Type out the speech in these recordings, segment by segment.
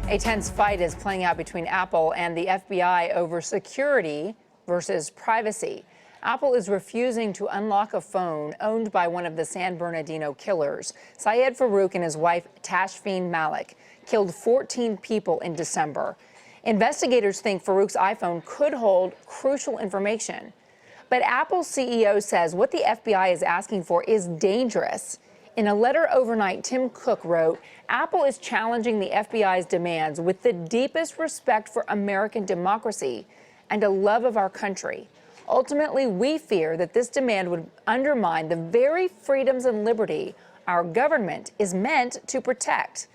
A tense fight is playing out between Apple and the FBI over security versus privacy. Apple is refusing to unlock a phone owned by one of the San Bernardino killers. Syed Farouk and his wife Tashfeen Malik killed 14 people in December. Investigators think Farouk's iPhone could hold crucial information. But Apple's CEO says what the FBI is asking for is dangerous. In a letter overnight, Tim Cook wrote, Apple is challenging the FBI's demands with the deepest respect for American democracy and a love of our country. Ultimately, we fear that this demand would undermine the very freedoms and liberty our government is meant to protect.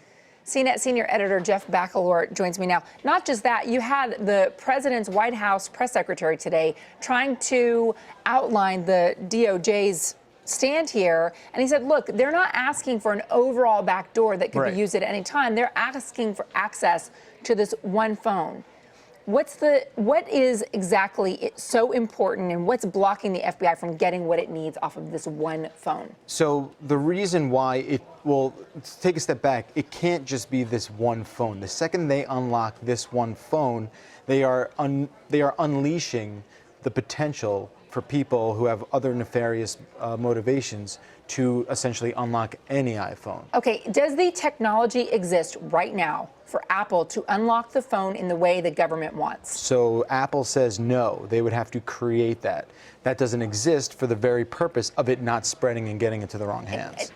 CNET senior editor Jeff Bakalar joins me now. Not just that, you had the president's White House press secretary today trying to outline the DOJ's stand here, and he said, look, they're not asking for an overall backdoor that could be used at any time. They're asking for access to this one phone. What is exactly so important, and what's blocking the FBI from getting what it needs off of this one phone? So the reason why let's take a step back, it can't just be this one phone. The second they unlock this one phone, they are unleashing the potential for people who have other nefarious motivations to essentially unlock any iPhone. Okay, does the technology exist right now for Apple to unlock the phone in the way the government wants? So Apple says no, they would have to create that. That doesn't exist for the very purpose of it not spreading and getting into the wrong hands.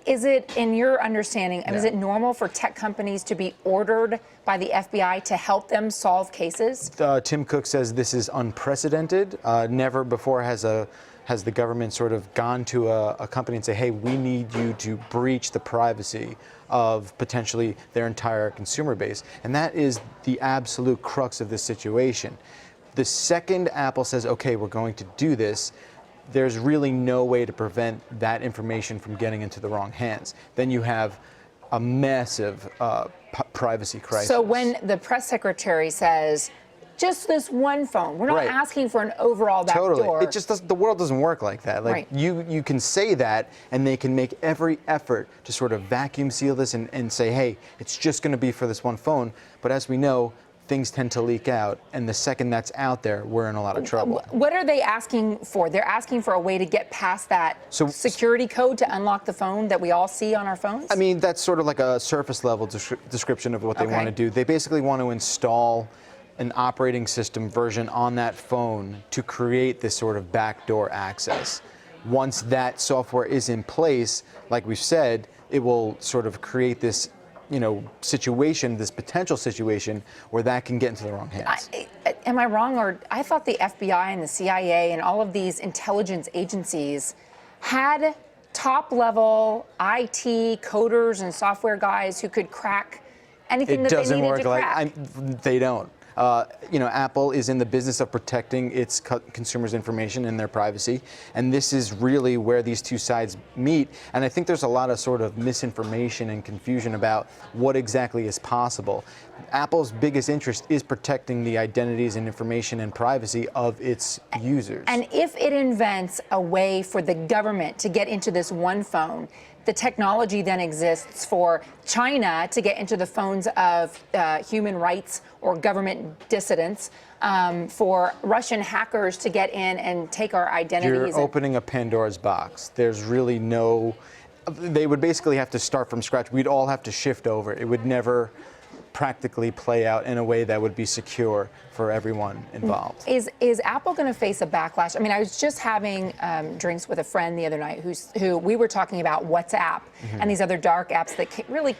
Is it, in your understanding, is it normal for tech companies to be ordered by the FBI to help them solve cases? Tim Cook says this is unprecedented. Never before has the government sort of gone to a company and say, hey, we need you to breach the privacy of potentially their entire consumer base. And that is the absolute crux of this situation. The second Apple says, okay, we're going to do this, there's really no way to prevent that information from getting into the wrong hands. Then you have a massive privacy crisis. So when the press secretary says, just this one phone, we're not asking for an overall backdoor. Totally. It just doesn't, the world doesn't work like that. Like you can say that, and they can make every effort to sort of vacuum seal this and say, hey, it's just going to be for this one phone. But as we know, things tend to leak out, and the second that's out there, we're in a lot of trouble. What are they asking for? They're asking for a way to get past that security code to unlock the phone that we all see on our phones? I mean, that's sort of like a surface level description of what they want to do. They basically want to install an operating system version on that phone to create this sort of backdoor access. Once that software is in place, like we've said, it will sort of create this situation, this potential situation where that can get into the wrong hands. Am I wrong, or I thought the FBI and the CIA and all of these intelligence agencies had top-level IT coders and software guys who could crack anything that they needed to crack? They don't. Apple is in the business of protecting its consumers' information and their privacy, and this is really where these two sides meet. And I think there's a lot of sort of misinformation and confusion about what exactly is possible. Apple's biggest interest is protecting the identities and information and privacy of its users. And if it invents a way for the government to get into this one phone, the technology then exists for China to get into the phones of human rights or government dissidents, for Russian hackers to get in and take our identities. You're opening a Pandora's box. There's really they would basically have to start from scratch. We'd all have to shift over. It would never practically play out in a way that would be secure for everyone involved. Is Apple going to face a backlash? I mean, I was just having drinks with a friend the other night who we were talking about WhatsApp and these other dark apps that really,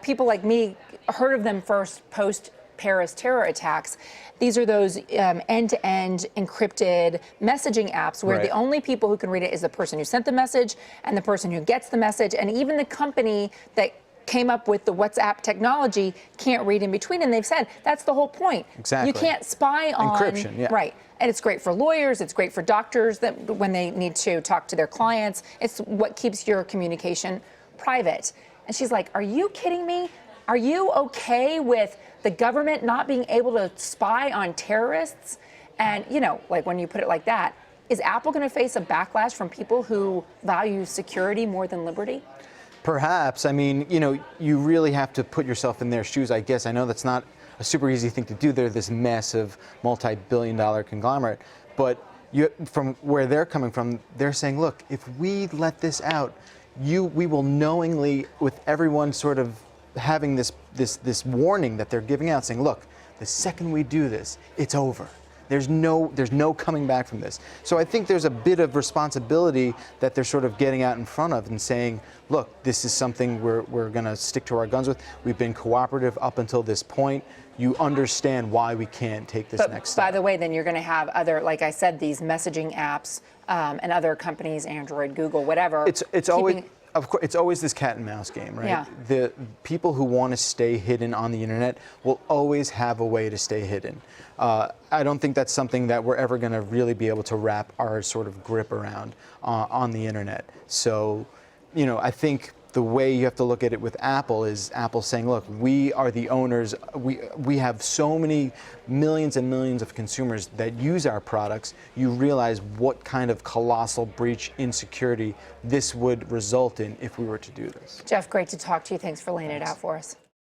people like me heard of them first post Paris terror attacks. These are those end-to-end encrypted messaging apps where the only people who can read it is the person who sent the message and the person who gets the message, and even the company that came up with the WhatsApp technology can't read in between, and they've said that's the whole point. Exactly. You can't spy on encryption. Right. And it's great for lawyers, it's great for doctors that when they need to talk to their clients. It's what keeps your communication private. And she's like, are you kidding me? Are you okay with the government not being able to spy on terrorists? And, like when you put it like that, is Apple going to face a backlash from people who value security more than liberty? Perhaps. I mean, you really have to put yourself in their shoes, I guess. I know that's not a super easy thing to do. They're this massive multi-billion-dollar conglomerate. But from where they're coming from, they're saying, look, if we let this out, we will knowingly, with everyone sort of having this warning that they're giving out, saying, look, the second we do this, it's over. There's no coming back from this. So I think there's a bit of responsibility that they're sort of getting out in front of and saying, look, this is something we're going to stick to our guns with. We've been cooperative up until this point. You understand why we can't take this next step. By the way, then you're going to have other, like I said, these messaging apps and other companies, Android, Google, whatever. It's always. Of course, it's always this cat and mouse game, right? Yeah. The people who want to stay hidden on the internet will always have a way to stay hidden. I don't think that's something that we're ever going to really be able to wrap our sort of grip around on the internet. So, I think the way you have to look at it with Apple is Apple saying, look, we are the owners. We have so many millions and millions of consumers that use our products. You realize what kind of colossal breach in security this would result in if we were to do this. Jeff, great to talk to you. Thanks for laying it out for us.